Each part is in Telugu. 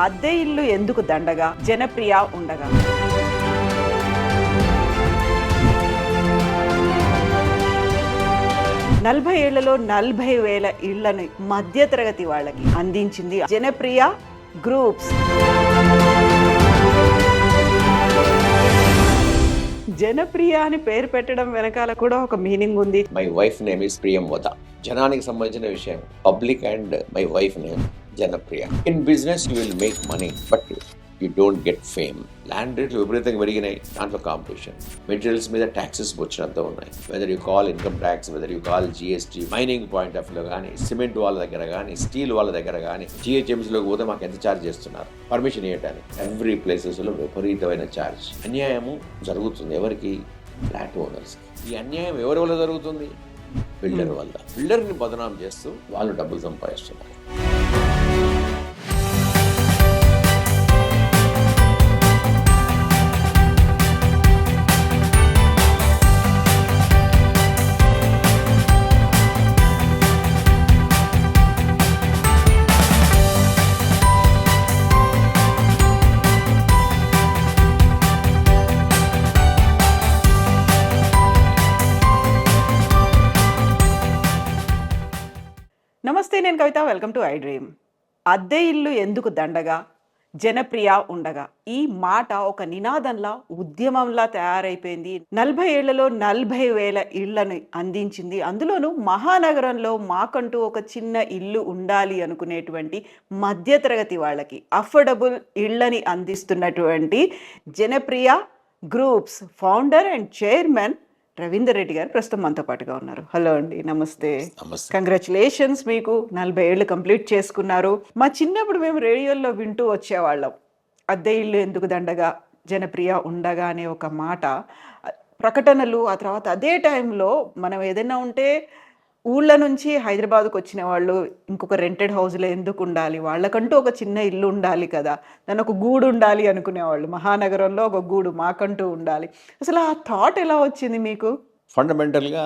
అద్దె ఇల్లు ఎందుకు దండగా, జనప్రియ ఉండగా. నలభై ఏళ్లలో 40,000 ఇళ్లను మధ్యతరగతి వాళ్ళకి అందించింది జనప్రియ గ్రూప్స్. జనప్రియ అని పేరు పెట్టడం వెనకాల కూడా ఒక మీనింగ్ ఉంది. My wife name is Priyamvada. జనానికి సంబంధించిన విషయం, public and my wife name Janapriya. In business you will make money but you don't get fame. Land రేట్లు విపరీతంగా పెరిగినాయి, దాంట్లో కాంపిటీషన్. మెటీరియల్స్ మీద ట్యాక్సెస్ వచ్చినంత ఉన్నాయి. Whether you call income tax, whether you call GST, mining point of లో కానీ, సిమెంట్ వాళ్ళ దగ్గర కానీ, స్టీల్ వాళ్ళ దగ్గర కానీ, జిహెచ్ఎంసీలోకి పోతే మాకు ఎంత ఛార్జ్ చేస్తున్నారు పర్మిషన్ ఇవ్వడానికి. ఎవ్రీ ప్లేసెస్లో విపరీతమైన ఛార్జ్. అన్యాయము జరుగుతుంది ఎవరికి? Flat owners. ఈ అన్యాయం ఎవరి వల్ల జరుగుతుంది? బిల్డర్ వల్ల. బిల్డర్ని బదనాం చేస్తూ వాళ్ళు డబ్బులు సంపాదిస్తున్నారు. నమస్తే, నేను Kavitha. Welcome to I dream. అద్దె ఇల్లు ఎందుకు దండగా, జనప్రియ ఉండగా. ఈ మాట ఒక నినాదంలా, ఉద్యమంలా తయారైపోయింది. 40 ఏళ్లలో 40,000 ఇళ్లను అందించింది. అందులోనూ మహానగరంలో మాకంటూ ఒక చిన్న ఇల్లు ఉండాలి అనుకునేటువంటి మధ్యతరగతి వాళ్ళకి అఫోర్డబుల్ ఇళ్లని అందిస్తున్నటువంటి Janapriya groups founder and chairman Ravinder Reddy గారు ప్రస్తుతం మనతో పాటుగా ఉన్నారు. హలో అండి, నమస్తే. కంగ్రాచులేషన్స్, మీకు 40 ఏళ్ళు కంప్లీట్ చేసుకున్నారు. మా చిన్నప్పుడు మేము రేడియోలో వింటూ వచ్చేవాళ్ళం, అద్దె ఇల్లు ఎందుకు దండగా, జనప్రియ ఉండగా అనే ఒక మాట, ప్రకటనలు. ఆ తర్వాత అదే టైంలో మనం ఏదైనా ఉంటే ఊళ్ళ నుంచి హైదరాబాద్కు వచ్చిన వాళ్ళు ఇంకొక రెంటెడ్ హౌస్లో ఎందుకు ఉండాలి, వాళ్ళకంటూ ఒక చిన్న ఇల్లు ఉండాలి కదా, దాని ఒక గూడు ఉండాలి అనుకునేవాళ్ళు. మహానగరంలో ఒక గూడు మాకంటూ ఉండాలి. అసలు ఆ థాట్ ఎలా వచ్చింది మీకు? ఫండమెంటల్గా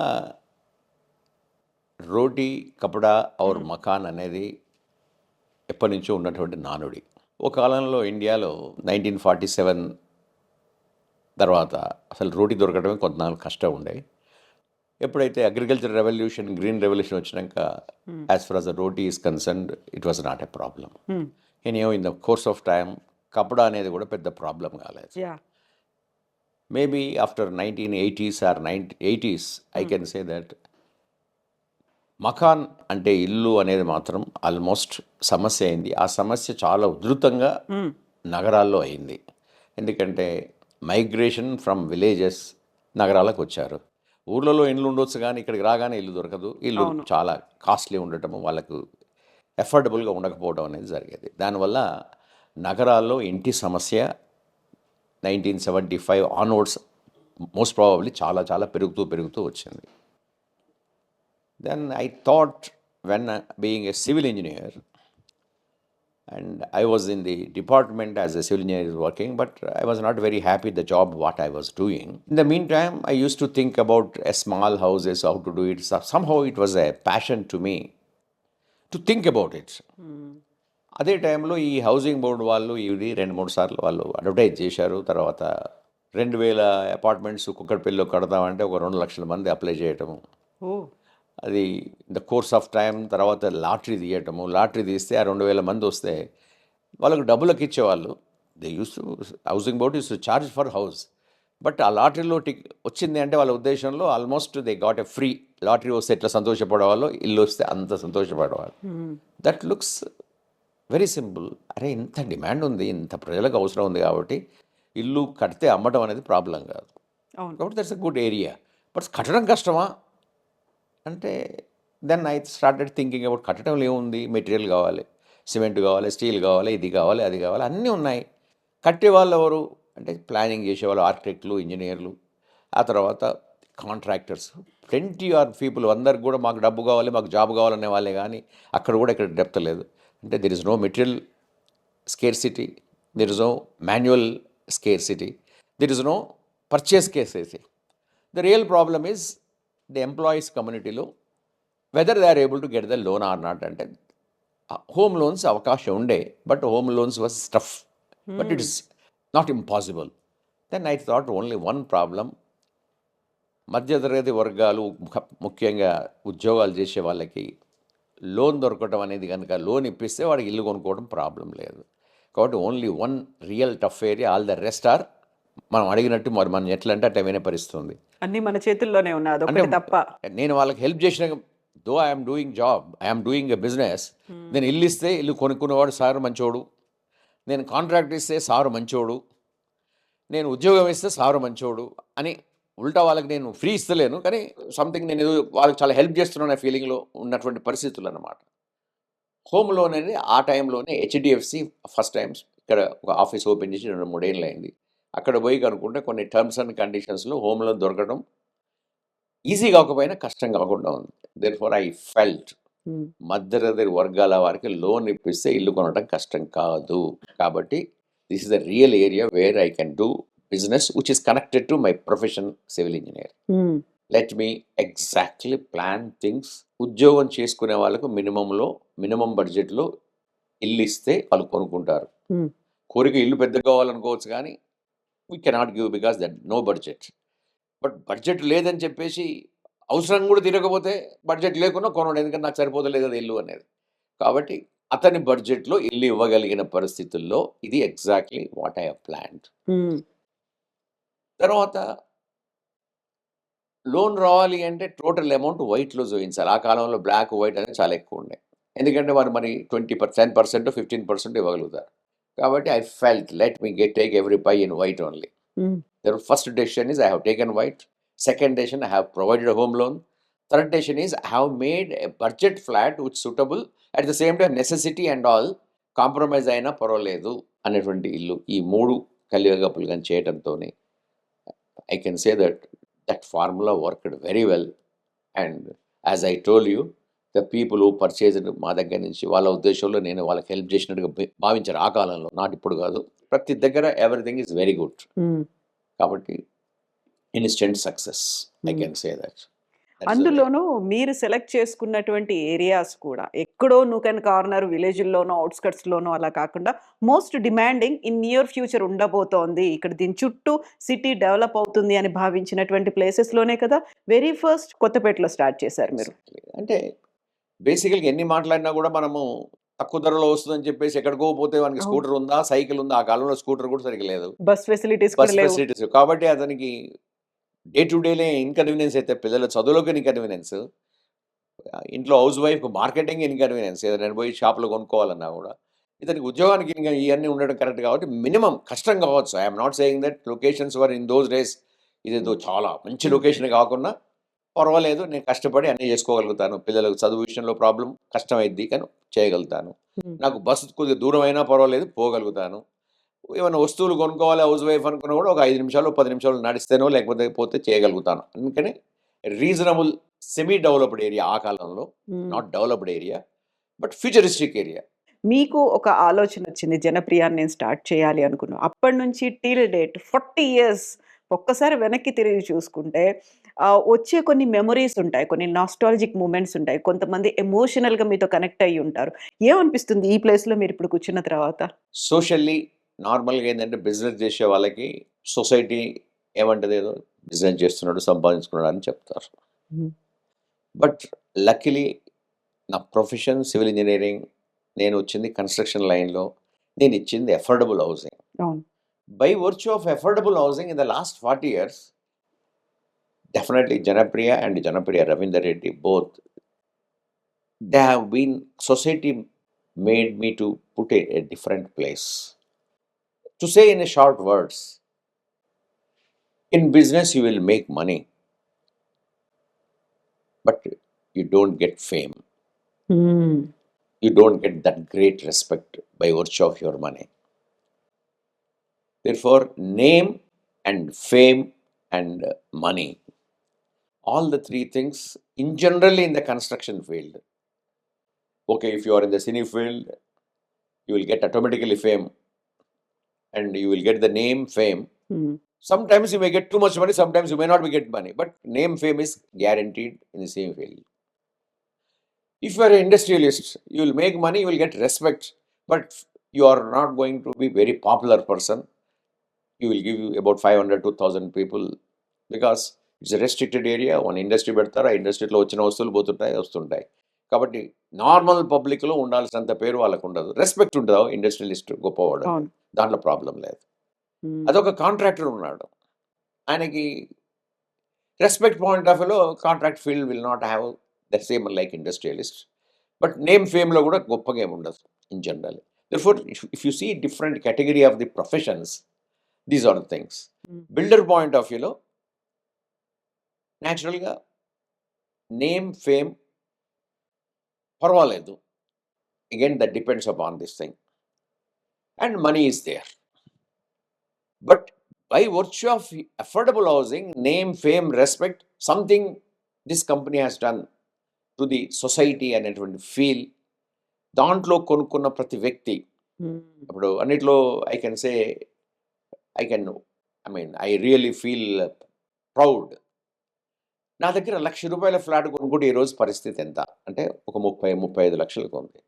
రోటీ కపడా ఔర్ మకాన్ అనేది ఎప్పటి నుంచో ఉన్నటువంటి నానుడి. ఒక కాలంలో ఇండియాలో 1947 తర్వాత అసలు రోటీ దొరకడమే కొంతనాలు కష్టం ఉండే. ఎప్పుడైతే అగ్రికల్చర్ రెవల్యూషన్, గ్రీన్ రెవల్యూషన్ వచ్చినాక, as far as the roti is concerned, it was not a problem. Anyhow in the course of time కపడా అనేది కూడా పెద్ద ప్రాబ్లం కాలేదు. Maybe after 1980s or 80s I can say that makaan అంటే ఇల్లు అనేది మాత్రం ఆల్మోస్ట్ సమస్య అయింది. ఆ సమస్య చాలా ఉధృతంగా నగరాల్లో అయింది. ఎందుకంటే మైగ్రేషన్ ఫ్రమ్ విలేజెస్ నగరాలకు వచ్చారు. ఊర్లలో ఇండ్లు ఉండొచ్చు కానీ ఇక్కడికి రాగానే ఇల్లు దొరకదు. ఇల్లు చాలా కాస్ట్లీ ఉండటము, వాళ్ళకు ఎఫోర్డబుల్గా ఉండకపోవడం అనేది జరిగేది. దానివల్ల నగరాల్లో ఇంటి సమస్య 1975 ఆన్వర్డ్స్ మోస్ట్ ప్రాబబ్లీ చాలా చాలా పెరుగుతూ వచ్చింది. Then I thought, when being a civil engineer and I was in the department as a civil engineer working, but I was not very happy the job what I was doing. In the meantime, I used to think about a small houses, how to do it. Somehow it was a passion to me to think about it. అదే టైంలో ఈ హౌసింగ్ బోర్డు వాళ్ళు ఇది 2-3 సార్లు వాళ్ళు అడ్వర్టైజ్ చేశారు. తర్వాత 2,000 అపార్ట్మెంట్స్ కుక్కడపల్లిలో కడతామంటే ఒక 2 లక్షల మంది అప్లై చేయటము. అది ద కోర్స్ ఆఫ్ టైం. తర్వాత లాటరీ తీయటము, లాటరీ తీస్తే ఆ 2,000 మంది వస్తే వాళ్ళకు డబ్బులకు ఇచ్చేవాళ్ళు. They use to, housing board use to charge for house. But ఆ లాటరీలో వచ్చింది అంటే వాళ్ళ ఉద్దేశంలో almost they got a free. Lottery వస్తే ఎట్లా సంతోషపడేవాళ్ళు, ఇల్లు వస్తే అంత సంతోషపడేవాళ్ళు. That looks very simple. అరే, ఇంత డిమాండ్ ఉంది, ఇంత ప్రజలకు అవసరం ఉంది కాబట్టి ఇల్లు కడితే అమ్మటం అనేది ప్రాబ్లం కాదు. కాబట్టి that's a good area. But కట్టడం కష్టమా అంటే, then I started thinking about కట్టడంలో ఏముంది, మెటీరియల్ కావాలి, సిమెంట్ కావాలి, స్టీల్ కావాలి, ఇది కావాలి, అది కావాలి, అన్నీ ఉన్నాయి. కట్టేవాళ్ళు ఎవరు అంటే ప్లానింగ్ చేసేవాళ్ళు, ఆర్కిటెక్ట్లు, ఇంజనీర్లు, ఆ తర్వాత కాంట్రాక్టర్స్. Plenty are people. అందరికి కూడా మాకు డబ్బు కావాలి, మాకు జాబ్ కావాలనే వాళ్ళే, కానీ అక్కడ కూడా ఇక్కడ డెప్త్ లేదు. అంటే there is no material scarcity, there is no manual scarcity, there is no purchase scarcity. The real problem is the employees కమ్యూనిటీలో whether they are able to get the loan or not. అంటే హోమ్ లోన్స్ అవకాశం ఉండే, but home loans was tough, but it is not impossible. Then I thought only one problem, మధ్యతరగతి వర్గాలు ముఖ్యంగా ఉద్యోగాలు చేసే వాళ్ళకి లోన్ దొరకటం అనేది కనుక లోన్ ఇప్పిస్తే వాడికి ఇల్లు కొనుక్కోవడం ప్రాబ్లం లేదు. కాబట్టి only one real tough area, all the rest are మనం అడిగినట్టు మరి మనం ఎట్లా అంటే అట్లా వినపరిస్తుంది. అన్ని మన చేతుల్లోనే ఉన్నది అంటే ఒకటి తప్ప. నేను వాళ్ళకి హెల్ప్ చేసిన, though I'm doing job, I'm doing a business. నేను ఇల్లు ఇస్తే ఇల్లు కొనుక్కునేవాడు సారు మంచోడు, నేను కాంట్రాక్ట్ ఇస్తే సారు మంచోడు, నేను ఉద్యోగం ఇస్తే సారు మంచోడు అని ఉల్టా వాళ్ళకి నేను ఫ్రీ ఇస్తలేను, కానీ సంథింగ్ నేను ఏదో వాళ్ళకి చాలా హెల్ప్ చేస్తున్నాను ఫీలింగ్లో ఉన్నటువంటి పరిస్థితులు అన్నమాట. హోమ్ లోన్ అనేది ఆ టైంలోనే హెచ్డిఎఫ్సి ఫస్ట్ టైమ్స్ ఇక్కడ ఒక ఆఫీస్ ఓపెన్ చేసి 2-3 ఏళ్ళు అయింది. అక్కడ పోయి కనుక్కుంటే కొన్ని టర్మ్స్ అండ్ కండిషన్స్లో హోమ్ లోన్ దొరకడం ఈజీ కాకపోయినా కష్టం కాకుండా ఉంది. దేర్ ఫార్ ఐ ఫెల్ట్ మధ్యతరగతి వర్గాల వారికి లోన్ ఇప్పిస్తే ఇల్లు కొనడం కష్టం కాదు. కాబట్టి this is the real area where I can do business which is connected to my profession civil engineer. Let me exactly plan things. ఉద్యోగం చేసుకునే వాళ్ళకు మినిమం బడ్జెట్లో ఇల్లు ఇస్తే వాళ్ళు కొనుక్కుంటారు. కోరిక ఇల్లు పెద్దగా కావాలనుకోవచ్చు, కానీ we cannot give because that no budget. But budget లేదని చెప్పేసి అవసరం కూడా తిరగకపోతే బడ్జెట్ లేకుండా కొనడం, ఎందుకంటే నాకు సరిపోతలేదు కదా ఇల్లు అనేది. కాబట్టి అతని బడ్జెట్లో ఇల్లు ఇవ్వగలిగిన పరిస్థితుల్లో ఇది exactly what I have planned. తర్వాత లోన్ రావాలి అంటే టోటల్ అమౌంట్ వైట్లో చూపించాలి. ఆ కాలంలో బ్లాక్ వైట్ అనేది చాలా ఎక్కువ ఉండే, ఎందుకంటే వారు మరి 10%, 15% ఇవ్వగలుగుతారు. కాబట్టి I felt let me take every pie in white only. The first decision is I have taken white. Second decision, I have provided a home loan. Third decision is I have made a budget flat which is suitable. At the same time, necessity and all compromise అయినా పర్వాలేదు అనేటువంటి ఇల్లు. ఈ 3 కలియగప్పులుగా చేయడంతోనే I can say that formula worked very well. And as I told you, the people who purchased మా దగ్గర నుంచి వాళ్ళ ఉద్దేశంలో నేను వాళ్ళకి హెల్ప్ చేసినట్టుగా భావించారు ఆ కాలంలో, నాట్ ఇప్పుడు కాదు. ప్రతి దగ్గర ఎవ్రీథింగ్ ఈజ్ వెరీ గుడ్. కాబట్టి instant success I can say that. అందులోనూ మీరు సెలెక్ట్ చేసుకున్నటువంటి ఏరియాస్ కూడా ఎక్కడో నూకెన్ కార్నర్ విలేజ్లోనో అవుట్స్కట్స్లోనో అలా కాకుండా most demanding in near future ఉండబోతోంది, ఇక్కడ దీని చుట్టూ సిటీ డెవలప్ అవుతుంది అని భావించినటువంటి ప్లేసెస్లోనే కదా వెరీ ఫస్ట్ కొత్తపేటలో స్టార్ట్ చేశారు మీరు. అంటే బేసికల్గా ఎన్ని మాట్లాడినా కూడా మనము తక్కువ ధరలో వస్తుందని చెప్పేసి ఎక్కడికో పోతే వానికి స్కూటర్ ఉందా, సైకిల్ ఉందా, ఆ కాలంలో స్కూటర్ కూడా సరిగ్గా లేదు, బస్ ఫెసిలిటీస్ బస్ ఫెసిలిటీస్. కాబట్టి అతనికి డే టు డేలే ఇన్కన్వీనియన్స్ అయితే పిల్లల చదువులోకి ఇన్కన్వీనియన్స్, ఇంట్లో హౌస్ వైఫ్ మార్కెటింగ్ ఇన్కన్వీనియన్స్, ఏదైనా పోయి షాప్లో కొనుక్కోవాలన్నా కూడా ఇతనికి ఉద్యోగానికి ఇవన్నీ ఉండడం కరెక్ట్. కాబట్టి మినిమం కష్టం కావచ్చు. I'm not saying that locations were in those days ఇదేదో చాలా మంచి లొకేషన్ కాకుండా పర్వాలేదు, నేను కష్టపడి అన్నీ చేసుకోగలుగుతాను. పిల్లలకు చదువు విషయంలో ప్రాబ్లం కష్టమైద్ది కానీ చేయగలుగుతాను. నాకు బస్సు కొద్దిగా దూరం అయినా పర్వాలేదు, పోగలుగుతాను. ఏమైనా వస్తువులు కొనుక్కోవాలి హౌస్ వైఫ్ అనుకున్నా కూడా ఒక 5 నిమిషాలు 10 నిమిషాలు నడిస్తేనో లేకపోతే పోతే చేయగలుగుతాను. అందుకని రీజనబుల్ సెమీ డెవలప్డ్ ఏరియా ఆ కాలంలో, not developed area but futuristic area. మీకు ఒక ఆలోచన వచ్చింది, జనప్రియాన్ని నేను స్టార్ట్ చేయాలి అనుకున్నాను. అప్పటి నుంచి టిల్ డేట్ 40 years ఒక్కసారి వెనక్కి తిరిగి చూసుకుంటే వచ్చే కొన్ని మెమరీస్ ఉంటాయి, కొన్ని నాస్టాలజిక్ మూమెంట్స్ ఉంటాయి, కొంతమంది ఎమోషనల్గా మీతో కనెక్ట్ అయ్యి ఉంటారు. ఏమనిపిస్తుంది ఈ ప్లేస్లో మీరు ఇప్పుడు కూర్చున్న తర్వాత? సోషల్లీ నార్మల్గా ఏంటంటే బిజినెస్ చేసే వాళ్ళకి సొసైటీ ఏమంటది, ఏదో బిజినెస్ చేస్తున్నాడు సంపాదించుకున్నాడు అని చెప్తారు. బట్ లక్కీలీ నా ప్రొఫెషన్ సివిల్ ఇంజనీరింగ్, నేను వచ్చింది కన్స్ట్రక్షన్ లైన్లో, నేను ఇచ్చింది affordable housing. By virtue of affordable housing in the last 40 years, definitely Janapriya and Janapriya Ravinder Reddy both, they have been, society made me to put a different place. To say in a short words, in business you will make money, but you don't get fame. You don't get that great respect by virtue of your money. Therefore, name and fame and money, all the 3 things in generally in the construction field. Okay, if you are in the cine field, you will get automatically fame and you will get the name, fame. Sometimes you may get too much money, sometimes you may not get money, but name, fame is guaranteed in the same field. If you are an industrialist, you will make money, you will get respect, but you are not going to be very popular person. You will give you about 500 to 1000 people because it's a restricted area. One industry పెడతారు, ఆ ఇండస్ట్రీలో వచ్చిన వస్తువులు పోతుంటాయి వస్తుంటాయి. కాబట్టి నార్మల్ పబ్లిక్లో ఉండాల్సినంత పేరు వాళ్ళకు ఉండదు. రెస్పెక్ట్ ఉండదు ఇండస్ట్రియలిస్ట్ గొప్పవాడు, అవును. దాంట్లో ప్రాబ్లం లేదు. ఉమ్. అదొక కాంట్రాక్టర్ ఉన్నాడు, ఆయనకి రెస్పెక్ట్ పాయింట్ ఆఫ్ వ్యూలో contract field will not have the same like industrialist, but name ఫేమ్లో కూడా గొప్పగా ఏమి ఉండదు in general. Therefore, if you see different category of the professions, these are the things. Builder point of వ్యూలో న్యాచురల్గా నేమ్ ఫేమ్ పర్వాలేదు, again that depends upon this thing, and money is there. But by virtue of affordable housing, name fame respect, something this company has done to the society అనేటువంటి ఫీల్ దాంట్లో కొనుక్కున్న ప్రతి వ్యక్తి ఇప్పుడు అన్నిట్లో ఐ రియలీ ఫీల్ ప్రౌడ్. నా దగ్గర ₹1,00,000 ఫ్లాట్ కొనుక్కుంటే ఈరోజు పరిస్థితి ఎంత అంటే ఒక 30-35 లక్షలకు ఉంది.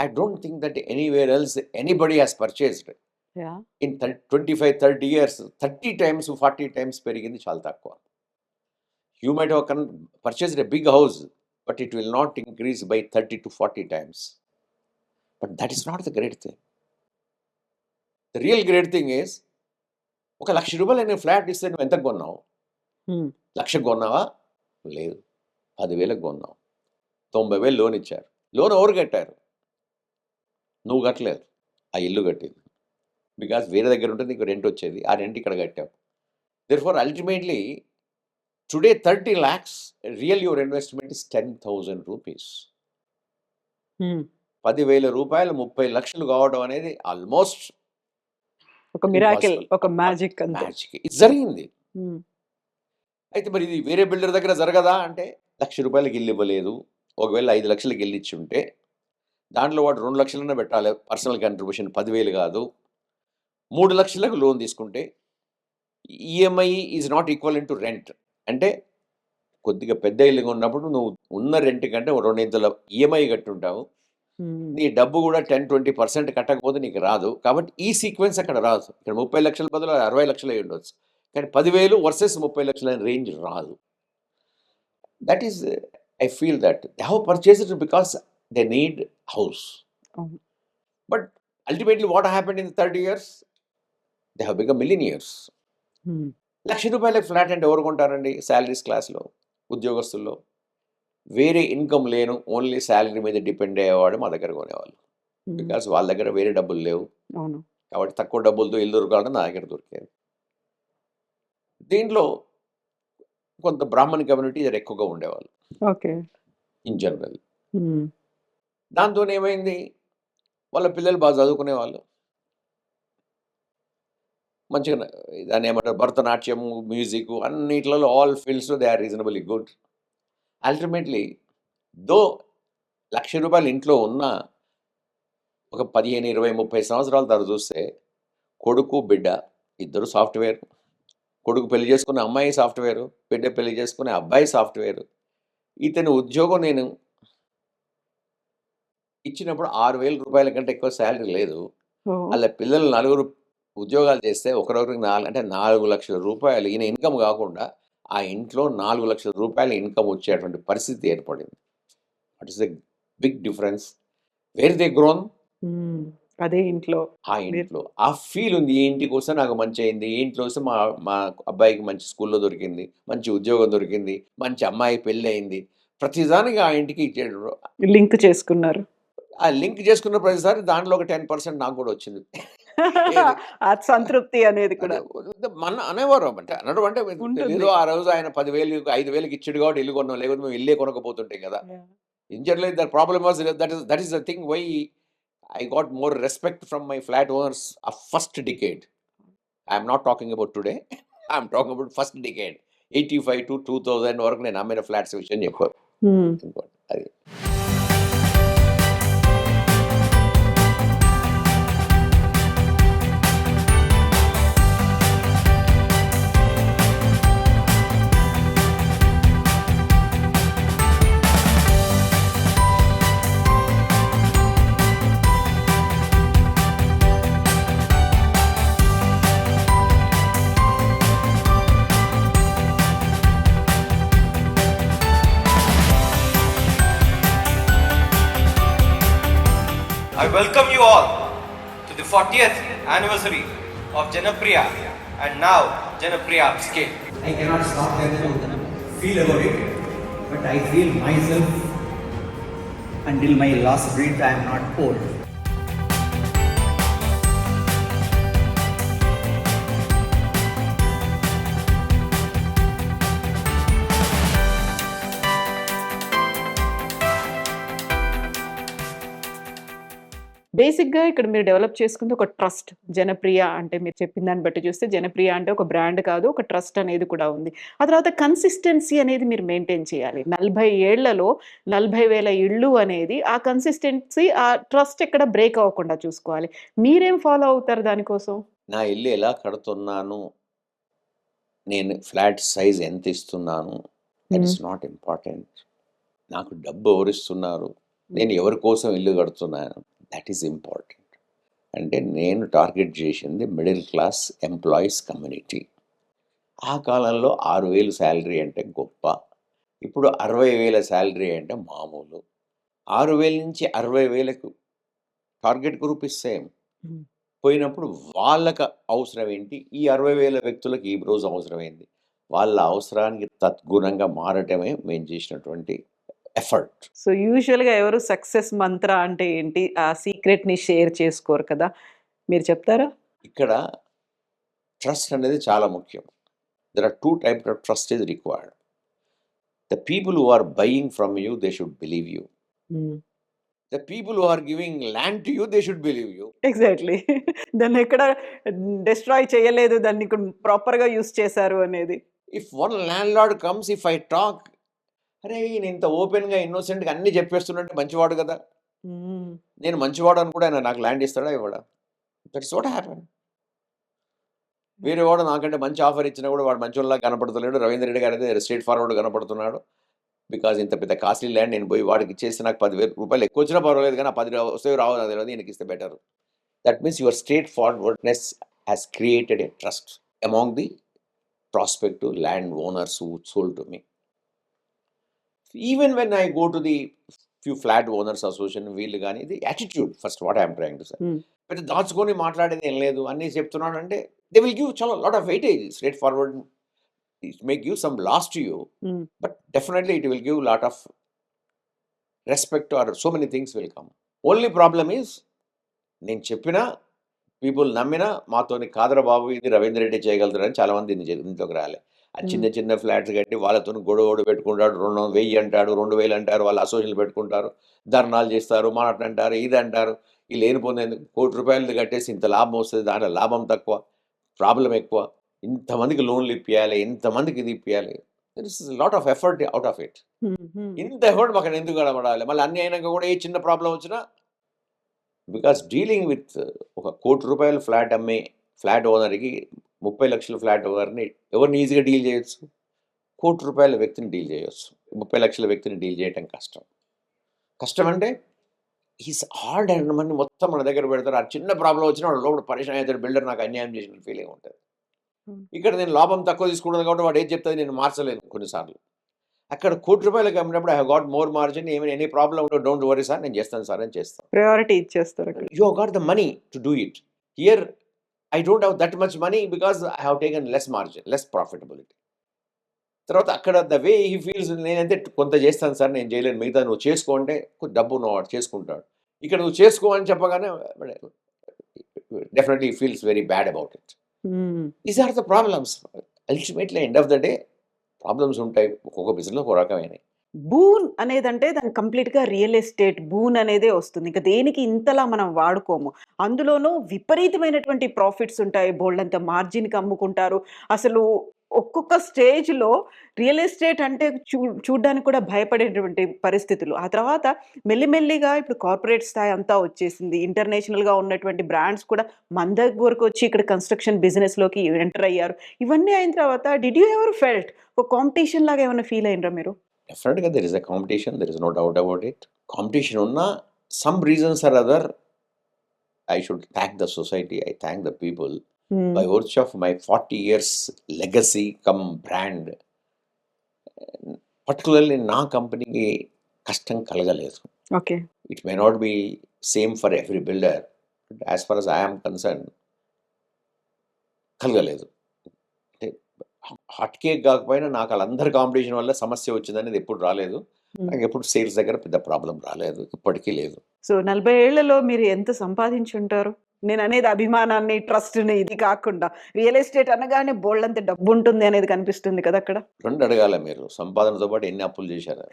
I don't think that anywhere else anybody has purchased in 25-30 years. 30 times 40 times పెరిగింది, చాలా తక్కువ. You might have purchased a big house, but it will not increase by 30 to 40 times. But that is not the great thing. The real great thing is, ఒక ₹1,00,000 నేను ఫ్లాట్ ఇస్తే నువ్వు ఎంత కొన్నావు? 1,00,000 కొన్నావా? లేదు, 10,000 కొన్నావు. 90,000 లోన్ ఇచ్చారు. లోన్ ఎవరు కట్టారు? నువ్వు కట్టలేదు, ఆ ఇల్లు కట్టింది. బికాస్ వేరే దగ్గర ఉంటే నీకు రెంట్ వచ్చేది, ఆ రెంట్ ఇక్కడ కట్టావు. Therefore, ultimately, today 30 lakhs, real your investment is 10,000 rupees. 10,000 రూపాయలు 30 లక్షలు కావడం అనేది ఆల్మోస్ట్ ఒక మిరాకిల్, ఒక మ్యాజిక్ అంతే. మ్యాజిక్ ఇది జరిగింది. అయితే మరి ఇది వేరే బిల్డర్ దగ్గర జరగదా అంటే, ₹1,00,000 ఇల్లు ఇవ్వలేదు, ఒకవేళ 5 లక్షలకి ఇల్లు ఇచ్చి ఉంటే దాంట్లో వాడు 2 లక్షలనే పెట్టాలి పర్సనల్ కంట్రిబ్యూషన్, 10,000 కాదు. 3 లక్షలకు లోన్ తీసుకుంటే EMI is not equal to rent. అంటే కొద్దిగా పెద్ద ఇల్లుగా ఉన్నప్పుడు నువ్వు ఉన్న రెంట్ కంటే 2 ఈఎంఐ కట్టుంటావు, నీ డబ్బు కూడా 10-20% కట్టకపోతే నీకు రాదు. కాబట్టి ఈ సీక్వెన్స్ అక్కడ రాదు. ఇక్కడ 30 లక్షల బదులు 60 లక్షలు అయి ఉండొచ్చు, కానీ 10,000 వర్సెస్ 30 లక్షల రేంజ్ రాదు. That is I feel that they have purchased because they need house. But ultimately what happened in 30 years? They have become millionaires. ₹1,00,000 flat అంటే ఎవరు కొంటారండి? శాలరీస్ క్లాస్లో ఉద్యోగస్తుల్లో, వేరే ఇన్కమ్ లేను, ఓన్లీ శాలరీ మీద డిపెండ్ అయ్యేవాడు మా దగ్గర కొనేవాళ్ళు. బికాస్ వాళ్ళ దగ్గర వేరే డబ్బులు లేవు, కాబట్టి తక్కువ డబ్బులతో ఇల్లు దొరకాలంటే నా దగ్గర దొరికేది. దీంట్లో కొంత బ్రాహ్మణ్ కమ్యూనిటీ ఎక్కువగా ఉండేవాళ్ళు ఇన్ జనరల్. దాంతో ఏమైంది, వాళ్ళ పిల్లలు బాగా చదువుకునేవాళ్ళు, మంచిగా దాన్ని ఏమంటారు భరతనాట్యము, మ్యూజిక్, అన్నిట్లలో ఆల్ ఫీల్డ్స్లో they are reasonably good. Ultimately though ₹1,00,000 ఇంట్లో ఉన్న ఒక 15, 20, 30 సంవత్సరాల తర్వాత చూస్తే కొడుకు బిడ్డ ఇద్దరు సాఫ్ట్వేర్, కొడుకు పెళ్లి చేసుకునే అమ్మాయి సాఫ్ట్వేరు, బిడ్డ పెళ్లి చేసుకునే అబ్బాయి సాఫ్ట్వేరు. ఇతని ఉద్యోగం నేను ఇచ్చినప్పుడు ₹6,000 కంటే ఎక్కువ శాలరీ లేదు. వాళ్ళ పిల్లలు 4 ఉద్యోగాలు చేస్తే ఒకరొకరికి 4 లక్షల రూపాయలు ఈయన ఇన్కమ్ కాకుండా ఆ ఇంట్లో ₹4 లక్షల ఇన్కమ్ వచ్చేటువంటి పరిస్థితి ఏర్పడింది. What is the big difference? Where they grown, అదే ఇంట్లో, ఆ ఇంట్లో ఆ ఫీల్ ఉంది. ఈ ఇంటికి వస్తే నాకు మంచి అయింది, ఈ ఇంట్లో వస్తే మా అబ్బాయికి మంచి స్కూల్లో దొరికింది, మంచి ఉద్యోగం దొరికింది, మంచి అమ్మాయి పెళ్ళి అయింది. ప్రతిదానికి ఆ ఇంటికి లింక్ చేసుకున్నారు. ఆ లింక్ చేసుకున్న ప్రతిసారి దాంట్లో ఒక 10% నాకు కూడా వచ్చింది. సంతృప్తి అనేది కూడా మన అనేవారు అంటే అనడం అంటే తెలీదు. ఆ రోజు ఆయన 10,000 5,000 ఇచ్చాడు కాబట్టి ఇల్లు కొన్నాం, లేకపోతే మేము ఇల్లే కొనకపోతుంటాయి కదా. In general the problem was that is the thing why I got more respect from my flat owners of first decade. I am not talking about today. I am talking about first decade. 85 to 2000 వరకు నేను అమ్మిన ఫ్లాట్స్ విషయం చెప్పారు. అది I welcome you all to the 40th anniversary of Janapriya and now Janapriya Upscale. I cannot stop there to feel about it, but I feel myself until my last breath I am not old. బేసిక్‌గా ఇక్కడ మీరు డెవలప్ చేసుకుంది ఒక ట్రస్ట్. జనప్రియ అంటే మీరు చెప్పిన దాన్ని బట్టి చూస్తే జనప్రియ అంటే ఒక బ్రాండ్ కాదు. ఒక ట్రస్ట్ అనేది కూడా ఉంది. ఆ తర్వాత కన్సిస్టెన్సీ అనేది మీరు మెయింటైన్ చేయాలి. 40 ఏళ్లలో 40,000 ఇళ్ళు అనేది ఆ కన్సిస్టెన్సీ ఆ ట్రస్ట్ ఎక్కడ బ్రేక్ అవ్వకుండా చూసుకోవాలి. మీరేం ఫాలో అవుతారు దానికోసం? నా ఇల్లు ఎలా కడుతున్నాను, నేను ఫ్లాట్ సైజ్ ఎంత ఇస్తున్నాను, దట్ ఇస్ నాట్ ఇంపార్టెంట్. నాకు డబ్బు ఎవరిస్తున్నారు, నేను ఎవరి కోసం ఇల్లు కడుతున్నాను, దట్ ఈస్ ఇంపార్టెంట్. అంటే నేను టార్గెట్ చేసింది మిడిల్ క్లాస్ ఎంప్లాయీస్ కమ్యూనిటీ. ఆ కాలంలో 6,000 శాలరీ అంటే గొప్ప, ఇప్పుడు 60,000 శాలరీ అంటే మామూలు. 6,000 నుంచి 60,000కు టార్గెట్ గ్రూప్ ఇస్ సేమ్. హ్మ్. పోయినప్పుడు వాళ్ళకి అవసరం ఏంటి, ఈ 60,000 వ్యక్తులకు ఈ రోజు అవసరమైంది, వాళ్ళ అవసరానికి తద్గుణంగా మారటమే మేము చేసినటువంటి ఎఫర్ట్. సో, యూజువల్‌గా ఎవరు సక్సెస్ మంత్ర అంటే ఏంటి? ఆ సీక్రెట్‌ని షేర్ చేసుకోరు కదా! మీరు చెప్తారా? ఇక్కడ ట్రస్ట్ అనేది చాలా ముఖ్యం. There are 2 types of trust is required. The people who are buying from you, they should believe you. Hmm. The people who are giving land to you, they should believe you. Exactly. దాన్నెక్కడ డిస్ట్రాయ్ చేయలేదు. దాన్ని ప్రాపర్‌గా యూజ్ చేశారు అనేది. If one land lord comes, if I talk, అరే ఈయన ఇంత ఓపెన్గా ఇన్నోసెంట్గా అన్నీ చెప్పేస్తున్నట్టు మంచివాడు కదా, హ్మ్. నేను మంచివాడు అని కూడా ఆయన నాకు ల్యాండ్ ఇస్తాడా ఇవ్వడా? That's what happen. వేరే వాడు నాకంటే మంచి ఆఫర్ ఇచ్చినా కూడా వాడు మంచోళ్ళలా కనపడుతున్నాడు. రవీంద్ర రెడ్డి గారు అయితే స్ట్రేట్ ఫార్వర్డ్ కనపడుతున్నాడు. బికాజ్ ఇంత పెద్ద కాస్ట్లీ ల్యాండ్ నేను పోయి వాడికి ఇచ్చేసి నాకు 10,000 రూపాయలు ఎక్కువ వచ్చినా పర్వాలేదు, కానీ ఆ 10 వస్తే రావు నాకు తెలియదు, ఈయనకి ఇస్తే better. That means your straight forwardness has created a trust among the prospective land owners who sold to me. Even when I go to the few flat owners association, వీళ్ళు కానీ ఇది attitude first, what I'm trying to say. Hmm. పెద్ద దాచుకొని మాట్లాడేది ఏం లేదు, అన్నీ చెప్తున్నాడు అంటే దే విల్ గివ్ చాలా lot of weightage. Straight forward it may give some loss to you, hmm. but definitely it will give lot of respect or so many things will come. Only problem is నేను చెప్పినా పీపుల్ నమ్మినా మాతోని కాదరా బాబు ఇది రవీంద్ర రెడ్డి చేయగలుగుతారని చాలామంది ఇంట్లోకి రాలే. ఆ చిన్న హ్మ్. చిన్న ఫ్లాట్స్ కట్టి వాళ్ళతో గొడవ పెట్టుకుంటాడు, 2,000 అంటాడు, 2,000 అంటారు, వాళ్ళ అసోసియేషన్లు పెట్టుకుంటారు, ధర్నాలు చేస్తారు, మాట అంటారు, ఇది అంటారు. ఈ లేనిపోయింది ₹1,00,00,000 కట్టేసి ఇంత లాభం వస్తుంది, దాంట్లో లాభం తక్కువ, ప్రాబ్లం ఎక్కువ, ఇంతమందికి లోన్లు ఇప్పియాలి, ఇంతమందికి ఇది ఇప్పియాలి. There is lot of effort out of it. Hmm. Hmm. ఇంత ఎఫర్ట్ మాకు ఎందుకు కనబడాలి, మళ్ళీ అన్ని అయినాక కూడా ఏ చిన్న ప్రాబ్లం వచ్చినా, బికాస్ డీలింగ్ విత్ ఒక ₹1,00,00,000 ఫ్లాట్ అమ్మే ఫ్లాట్ ఓనర్కి 30 లక్షల ఫ్లాట్ ఓనర్ని ఎవరిని ఈజీగా డీల్ చేయొచ్చు, ₹1,00,00,000 వ్యక్తిని డీల్ చేయొచ్చు. 30 లక్షల వ్యక్తిని డీల్ చేయటం కష్టం. కష్టం అంటే ఈస్ హార్డ్ అండ్ మనీ మొత్తం మన దగ్గర పెడతారు. ఆ చిన్న ప్రాబ్లం వచ్చినా వాడు లోపల పరిశ్రమ అవుతాడు, బిల్డర్ నాకు అన్యాయం చేసిన ఫీలింగ్ ఉంటుంది. హ్మ్. ఇక్కడ నేను లాభం తక్కువ తీసుకుంటాను కాబట్టి వాడు ఏది చెప్తుంది నేను మార్చలేను కొన్నిసార్లు. అక్కడ ₹1,00,00,000 అమ్మినప్పుడు I have got more margin, ఏమైనా any problem don't worry sir, నేను చేస్తాను సార్ అని చేస్తాను. ప్రయారిటీ ఇచ్చేస్తారు అక్కడ. You have got the money to do it. Here I don't have that much money because I have taken less margin, less profitability. తర్వాత అక్కడ ద వే హీ ఫీల్స్, నేనైతే కొంత చేస్తాను సార్, నేను చేయలేను, మిగతా నువ్వు చేసుకో అంటే డబ్బు ఉన్నవాడు చేసుకుంటాడు. ఇక్కడ నువ్వు చేసుకో అని చెప్పగానే definitely feels very bad about it. Hmm. These are the problems. Ultimately end of the day problems ఉంటాయి, ఒక్కొక్క బిజినెస్లో ఒక రకమైనవి. బూన్ అనేదంటే దానికి కంప్లీట్‌గా రియల్ ఎస్టేట్ బూన్ అనేదే వస్తుంది. ఇంక దేనికి ఇంతలా మనం వాడుకోము. అందులోనూ విపరీతమైనటువంటి ప్రాఫిట్స్ ఉంటాయి. బోలెడంత మార్జిన్‌కి అమ్ముకుంటారు. అసలు ఒక్కొక్క స్టేజ్‌లో రియల్ ఎస్టేట్ అంటే చూడ్డానికి కూడా భయపడేటువంటి పరిస్థితులు. ఆ తర్వాత మెల్లిమెల్లిగా ఇప్పుడు కార్పొరేట్ స్థాయి అంతా వచ్చేసింది. ఇంటర్నేషనల్‌గా ఉన్నటువంటి బ్రాండ్స్ కూడా మన దగ్గరకొచ్చి ఇక్కడ కన్‌స్ట్రక్షన్ బిజినెస్‌లోకి ఎంటర్ అయ్యారు. ఇవన్నీ అయిన తర్వాత డిడ్ యూ ఎవర్ ఫెల్ట్ ఒక కాంపిటీషన్ లాగా ఏమన్నా ఫీల్ అయిండ్రా మీరు? డెఫినెట్గా there is a competition, there is no doubt about it. Competition ఉన్నా some reasons are other I should thank the society, I thank the people. Hmm. By virtue of my 40 years legacy cum brand, particularly నా కంపెనీకి కష్టం కలగలేదు. Okay. It may not be same for every builder. As for as I'm concern కలగలేదు. అంటే హాట్ కేక్ కాకపోయినా నాకు వాళ్ళందరి కాంపిటీషన్ వల్ల సమస్య వచ్చిందనేది ఎప్పుడు రాలేదు. నాకు ఎప్పుడు సేల్స్ దగ్గర పెద్ద ప్రాబ్లం రాలేదు, ఇప్పటికీ లేదు. సో 40 ఏళ్లలో మీరు ఎంత సంపాదించి ఉంటారు? నేను అనేది అభిమానాన్ని, ట్రస్ట్‌ని ఇది కాకుండా రియల్ ఎస్టేట్ అనగానే బోలెడంత డబ్బు ఉంటుంది అనేది కనిపిస్తుంది కదా అక్కడ. 2 అడగాల మీరు, సంపాదనతో పాటు ఎన్ని అప్పులు చేశారు?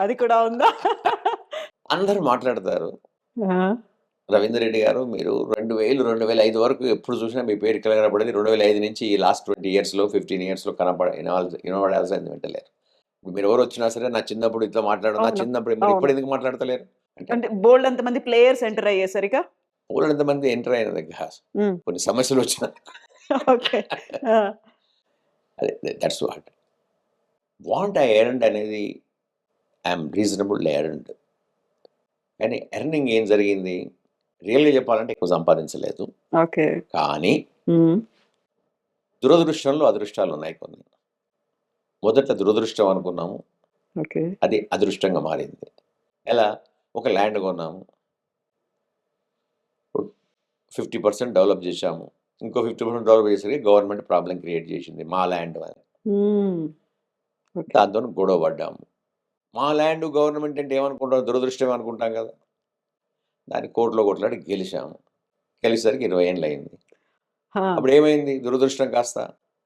అది కూడా ఉందా? అందరూ మాట్లాడతారు, ఆ! రవీందర్ రెడ్డి గారు మీరు 2000, 2005 వరకు ఎప్పుడు చూసినా మీ పేరు కలగబడేది. 2005 నుంచి ఈ లాస్ట్ 20 ఇయర్స్‌లో 15 ఇయర్స్‌లో వినబడాల్సింది వింటలేరు. ఇప్పుడు మీరు ఎవరు వచ్చినా సరే నా చిన్నప్పుడు ఇట్లా మాట్లాడు, నా అవును. చిన్నప్పుడు మరి అవును. ఇప్పుడు ఎందుకు మాట్లాడతలేరు? అంటే అంటే బోలెడంత మంది ప్లేయర్స్ ఎంటర్ అయ్యేసరిగా? ఎంతమంది ఎంటర్ అయిన దగ్గర హ్మ్. కొన్ని సమస్యలు వచ్చిన ఓకే. ఆ! అదే దట్స్ వాట్ ఐ ఎర్న్డ్ అనేది ఐఎమ్ రీజనబుల్ ఎర్న్డ్. కానీ ఎర్నింగ్ ఏం జరిగింది, రియల్గా చెప్పాలంటే ఎక్కువ సంపాదించలేదు. ఓకే. కానీ హ్మ్. దురదృష్టంలో అదృష్టాలు ఉన్నాయి కొన్ని. మొదట దురదృష్టం అనుకున్నాము, ఓకే. అది అదృష్టంగా మారింది. ఎలా? ఒక ల్యాండ్ కొన్నాము, 50% డెవలప్ చేశాము, ఇంకో 50% డెవలప్ చేసరికి గవర్నమెంట్ ప్రాబ్లం క్రియేట్ చేసింది మా ల్యాండ్ అని. హ్మ్. ఓకే. దాంతో గొడవ పడ్డాము. మా ల్యాండ్ గవర్నమెంట్ అంటే ఏమనుకుంటాం, దురదృష్టం అనుకుంటాం కదా. దాన్ని కోర్టులో కొట్లాడి గెలిచాము. గెలిచేసరికి 20 ఏళ్ళు అయింది. ఆ! అప్పుడు ఏమైంది, దురదృష్టం కాస్త,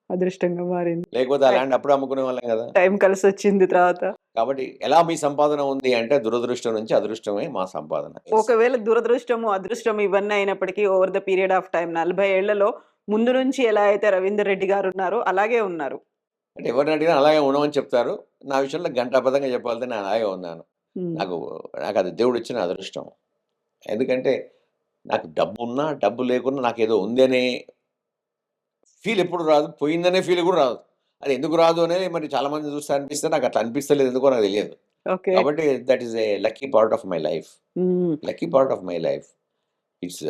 అదృష్టంగా మారింది. లేకపోతే ఆ ల్యాండ్ అప్పుడే అమ్ముకునే వాళ్ళం కదా. టైం కలిసొచ్చింది తర్వాత. కాబట్టి ఎలా మీ సంపాదన ఉంది అంటే దురదృష్టం నుంచి అదృష్టమే మా సంపాదన. ఒకవేళ దురదృష్టము, అదృష్టము ఇవన్నీ అయినప్పటికీ over the period of time 40 ఏళ్లలో ముందు నుంచి ఎలా అయితే రవీందర్ రెడ్డి గారు ఉన్నారో అలాగే ఉన్నారు. అంటే ఎవరిని అడిగినా అలాగే ఉండమని చెప్తారు. నా విషయంలో గంట అబద్ధంగా చెప్పాలంటే నేను అలాగే ఉన్నాను. హ్మ్. నాకు నాకు అది దేవుడు ఇచ్చిన అదృష్టం. ఎందుకంటే నాకు డబ్బు ఉన్నా, డబ్బు లేకున్నా నాకేదో ఉంది అనే ఫీల్ ఎప్పుడు రాదు. పోయిందనే ఫీల్ కూడా రాదు. అది ఎందుకు రాదు అనేది మరి చాలామంది చూస్తే అనిపిస్తే నాకు అట్లా అనిపిస్తలేదు, ఎందుకో నాకు తెలియదు. ఓకే. కాబట్టి that is a lucky part of my life. Hmm. Lucky part of my life. It's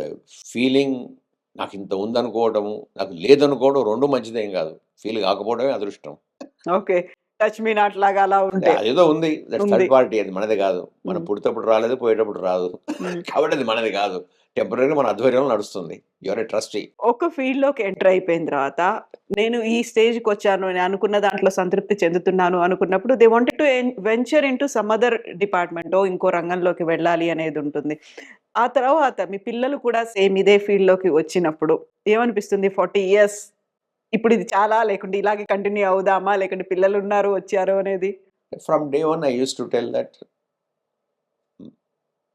feeling. నాకు ఇంత ఉందనుకోవడము, నాకు లేదనుకోవడం 2 మంచిదేం కాదు. ఫీల్ కాకపోవడమే అదృష్టం. ఓకే. టచ్ మీ నాట్ లాగా అలా అంటే ఉంటే. అదేదో ఉంది. దట్స్ ఉంది. థర్డ్ పార్టీ, అది మనది కాదు. మనం హ్మ్. పుట్టేటప్పుడు రాలేదు, పోయేటప్పుడు రాదు. హ్మ్. కాబట్టి అది మనది కాదు. టెంపరరీగా మన ఆధ్వర్యంలో నడుస్తుంది. You are a trustee. ఒక ఫీల్డ్‌లోకి ఎంటర్ అయిపోయిన తర్వాత నేను ఈ స్టేజ్‌కొచ్చాను. నేను అనుకున్న దాంట్లో సంతృప్తి చెందుతున్నాను అనుకున్నప్పుడు they wanted to venture into some other డిపార్ట్‌మెంటో ఇంకో రంగంలోకి వెళ్ళాలి అనేది ఉంటుంది. ఆ తర్వాత మీ పిల్లలు కూడా సేమ్ ఇదే ఫీల్డ్‌లోకి వచ్చినప్పుడు ఏమనిపిస్తుంది? 40 ఇయర్స్ ఇప్పుడు ఇది చాలా లేకుంటే ఇలాగే కంటిన్యూ అవుదామా? లేకుంటే పిల్లలున్నారు, వచ్చారు అనేది? From day one I used to tell that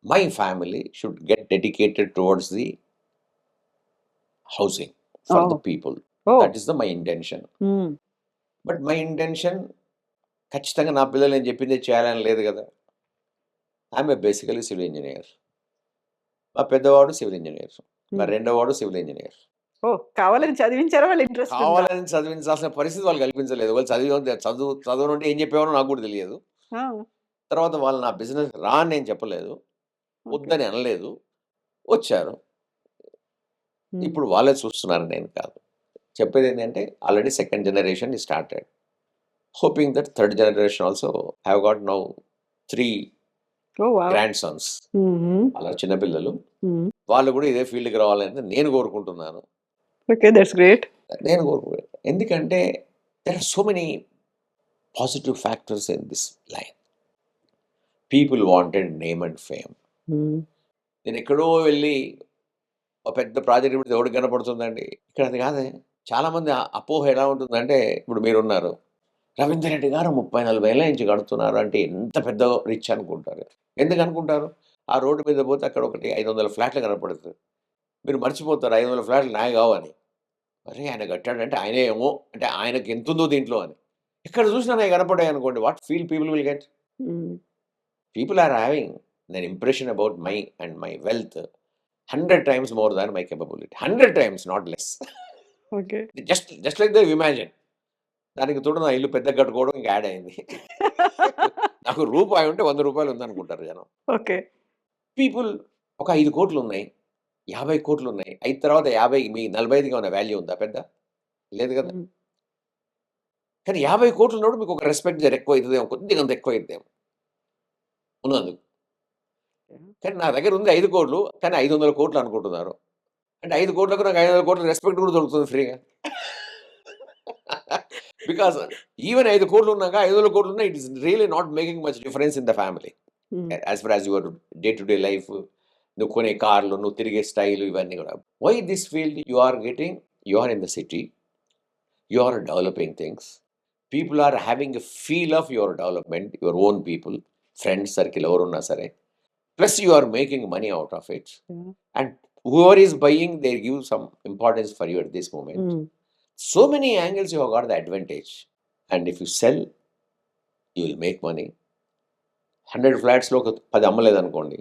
my family should get dedicated towards the housing for the oh! People. Oh! That is my intention. హ్మ్. బట్ మై ఇంటెన్షన్ ఖచ్చితంగా నా పిల్లలు నేను చెప్పిందే చేయాలని లేదు కదా. I'm a basically civil engineer. మా పెద్దవాడు సివిల్ ఇంజనీర్. మా హ్మ్. రెండోవాడు సివిల్ ఇంజనీర్. ఓహ్! కావాలని చదివించారా? వాళ్ళ ఇంట్రెస్ట్ ఉందా? కావాలని చదివించాల్సిన పరిస్థితి వాళ్ళు కల్పించలేదు. వాళ్ళు చదవనుంటే ఏం చెప్పేవారో నాకు కూడా తెలియదు. ఆ! తర్వాత వాళ్ళు నా బిజినెస్ రా అని నేను చెప్పలేదు, ఓకే. వద్దని అనలేదు, వచ్చారు. హ్మ్. ఇప్పుడు వాళ్ళే చూస్తున్నారు, నేను కాదు. చెప్పేది ఏంటంటే already second generation is started. Hoping that third generation also have got now 3 oh! Wow! Grand Sons. హుహు. అలా చిన్నపిల్లలు. హ్మ్. వాళ్ళు కూడా ఇదే ఫీల్డ్‌కి రావాలని నేను కోరుకుంటున్నాను. ఓకే. That's great. నేను కోరుకుంటున్నాను. ఎందుకంటే there are so many positive factors in this line. People wanted name and fame. Hmm. నేను ఎక్కడో వెళ్ళి ఒక పెద్ద ప్రాజెక్ట్ పెడితే ఎవడికి కనపడుతుందండి? ఇక్కడ అది కాదే. చాలామంది అపోహ ఎలా ఉంటుందంటే, ఇప్పుడు మీరున్నారు. రవీందర్ రెడ్డి గారు 30, 40 ఏళ్ల నుంచి కడుతున్నారు అంటే ఎంత పెద్ద రిచ్ అనుకుంటారు. ఎందుకు అనుకుంటారు? ఆ రోడ్డు మీద పోతే అక్కడ ఒకటి 500 ఫ్లాట్లు కనపడుతుంది. మీరు మర్చిపోతారు 500 ఫ్లాట్లు నాయి కావని. అరే! ఆయన కట్టాడంటే ఆయనే ఏమో, అంటే ఆయనకి ఎంతుందో దీంట్లో అని. ఎక్కడ చూసినా నాయి కనపడ్డాయి అనుకోండి. What feel people will get? హ్మ్. People are having an impression about my and my wealth 100 times more than my capability. 100 times, not less. Okay. Just like they imagine. దానికి తోడు నా ఇల్లు పెద్దగా కట్టుకోవడం ఇంకా యాడ్ అయింది. నాకు రూపాయి ఉంటే 100 రూపాయలు ఉందనుకుంటారు జనం. ఓకే. పీపుల్ ఒక 5,00,00,000 ఉన్నాయి, 50,00,00,000 ఉన్నాయి. 5 తర్వాత 50 మీ 45కి ఏమైనా వాల్యూ ఉందా పెద్ద? లేదు కదా. హ్మ్. కానీ 50,00,00,000 ఉన్నప్పుడు మీకు ఒక రెస్పెక్ట్ ఎక్కువ అవుతుందేమో, కొద్దిగా అంత ఎక్కువ అవుతుందేమో ఉన్నందుకు. కానీ నా దగ్గర ఉంది 5 కోట్లు, కానీ 500 కోట్లు అనుకుంటున్నారు. అంటే 5 కోట్లకు నాకు 500 కోట్ల రెస్పెక్ట్ కూడా దొరుకుతుంది ఫ్రీగా. బికాస్ ఈవెన్ 5 కోట్లు ఉన్నాక 500 కోట్లు ఉన్నా it is really not making much difference in the family. As far as your day to day life, నువ్వు కొనే కార్లు, నువ్వు తిరిగే స్టైల్, ఇవన్నీ కూడా. Why this field you are in the city, you are developing things, people are having a feel of your development, your own people, friends circle ఎవరున్నా సరే, plus you are making money out of it, and whoever is buying, they give some importance for you at this moment. So many angles you have got the advantage, and if you sell, you will make money. 100 flats లో 10 అమ్మలేదు అనుకోండి,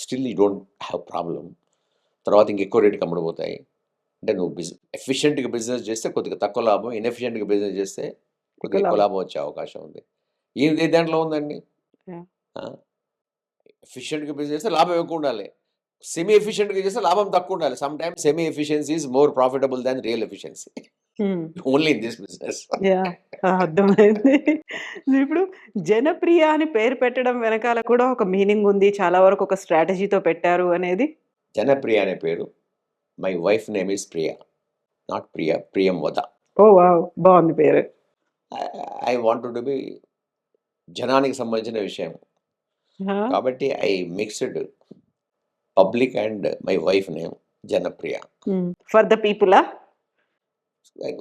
still you don't have problem. తర్వాత ఇంకెక్కువ రేటుకి అమ్ముడుపోతాయి. అంటే నువ్వు ఎఫిషియెంట్గా బిజినెస్ చేస్తే కొద్దిగా తక్కువ లాభం, ఇన్ఎఫిషియెంట్గా బిజినెస్ చేస్తే కొద్దిగా ఎక్కువ లాభం వచ్చే అవకాశం ఉంది. ఏ దాంట్లో ఉందండి? ఎఫిషియెంట్గా బిజినెస్ చేస్తే లాభం ఎక్కువ ఉండాలి, సెమీ ఎఫిషియెంట్గా చేస్తే లాభం తక్కువ ఉండాలి. Some times semi efficiency is more profitable than real efficiency, only in this business. అర్థమైంది. ఇప్పుడు జనప్రియ అని పేరు పెట్టడం వెనకాల కూడా ఒక మీనింగ్ ఉంది, చాలా వరకు ఒక స్ట్రాటజీతో పెట్టారు అనేది. జనప్రియ అనే పేరు, my wife name is Priya, not Priya, ప్రియం వద. ఓ వావ్, బాగుంది పేరు. ఐ వాంటెడ్ టు బి జనానికి సంబంధించిన విషయం కాబట్టి I mixed public and my wife name Janapriya. For the people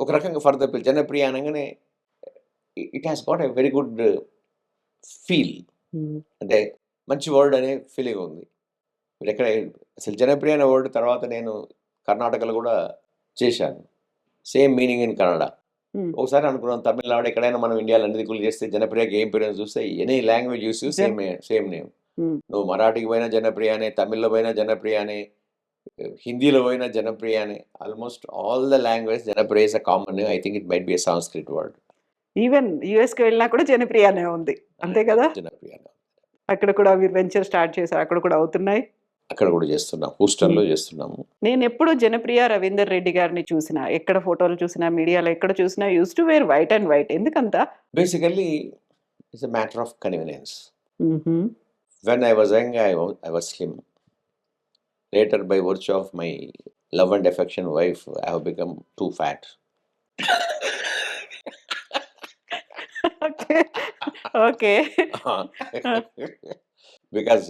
ఒక రకంగా ఫర్ ద జనప్రియ అనగానే it has got a very good feel, అంటే మంచి వర్డ్ అనే ఫీలింగ్ ఉంది. మీరు ఎక్కడ అసలు జనప్రియ అనే వర్డ్ తర్వాత నేను కర్ణాటకలో కూడా చేశాను, సేమ్ మీనింగ్ ఇన్ కన్నడ. ఒకసారి అనుకున్నాను తమిళనాడు ఎక్కడైనా మనం ఇండియాలో అన్ని దిక్కులు చేస్తే జనప్రియకి ఏం పేరు చూస్తే any language use same name. నువ్వు మరాఠీకి పోయినా జనప్రియ అనే, తమిళ్లో పోయినా జనప్రియ అనే, హిందీలో పోయినా జనప్రియ అనే, almost all the language Janapriya is a common. I think it might be a Sanskrit word. Even యుఎస్కి వెళ్ళినా కూడా జనప్రియ అనే ఉంది, అంతే కదా? జనప్రియ అక్కడ కూడా మీరు వెంచర్ స్టార్ట్ చేశారు, అక్కడ కూడా అవుతున్నాయి. అక్కడ కూడా చేస్తున్నాం, హూస్టన్లో చేస్తున్నాము. నేను ఎప్పుడు జనప్రియ రవీందర్ రెడ్డి గారిని చూసినా, ఎక్కడ ఫోటోలు చూసినా, మీడియాలో ఎక్కడ చూసినా use to wear white and white. ఎందుకంత? Basically it's a matter of convenience. When I was young, I was slim. Later, by virtue of my love and affection wife, I have become too fat. Okay. Because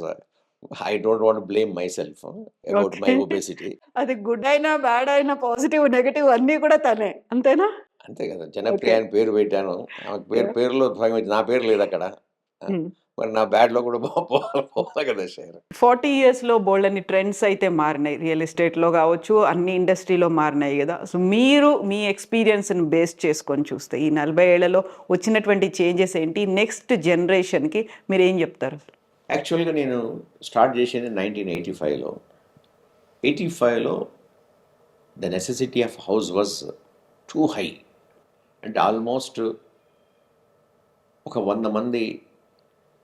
I don't want to blame myself about my obesity. అది గుడ్ అయినా బ్యాడ్ అయినా పాజిటివ్ నెగటివ్ అన్నీ కూడా తనే, అంతేనా? అంతే కదా, జనప్రియ అని పేరు పెట్టాను. పేరులో నా పేరు లేదు అక్కడ, మరి నా బ్యాడ్లో కూడా పోతా కదా షేర్. 40 yearsలో బోల్డ్ అని ట్రెండ్స్ అయితే మారినాయి, రియల్ ఎస్టేట్లో కావచ్చు, అన్ని ఇండస్ట్రీలో మారినాయి కదా. సో మీరు మీ ఎక్స్పీరియన్స్ని బేస్ చేసుకొని చూస్తే ఈ 40 ఏళ్లలో వచ్చినటువంటి చేంజెస్ ఏంటి, నెక్స్ట్ జనరేషన్కి మీరు ఏం చెప్తారు? యాక్చువల్గా నేను స్టార్ట్ చేసింది 1985లో. 85లో the necessity of house was too high. అంటే ఆల్మోస్ట్ ఒక 100 మంది